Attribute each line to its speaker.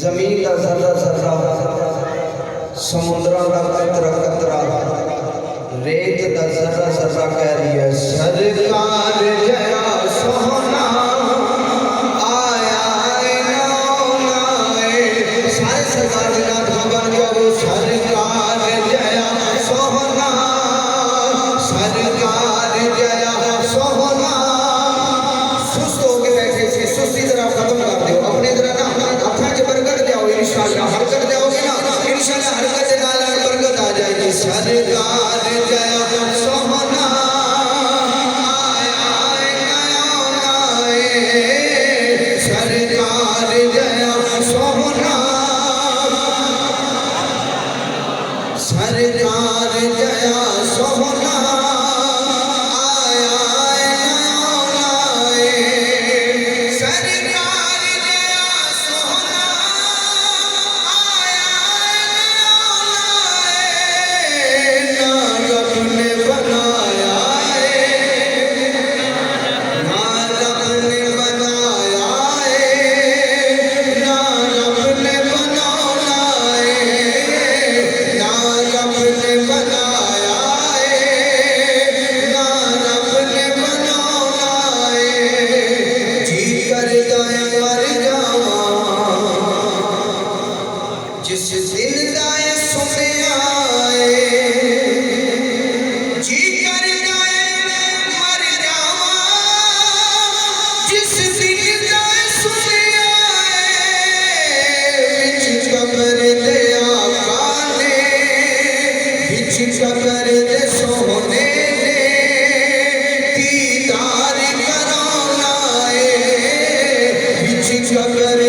Speaker 1: जमीन का जर्रा जर्रा, समुद्रा का कतरा कतरा, रेत का जर्रा जर्रा कह रही है सरकार जया सोहना आया नाए। सारे सरकार जना धागा जाओ सरकार जया सोहना, सरकार जया सोहना। सुस्त होके बैठे थे, सुस्ती तरह खत्म कर दो अपने तरह ना, अखा च बरकत जाओ इंशाअल्लाह। हरकत जाओगे ना इंशाअल्लाह, हरकत नाल बरकत आ जाएगी। सरकार जया सोहना सरकार जया सोहना, सरकार जया सोहना जिस दिन दाए सुने आए, जी कर जाए मर जावा। जिस दिन दाए सुने आए, बिच कब्र दे आकाने, बिच कब्र दे सोने ने दीदार कराना है। बिच कब्र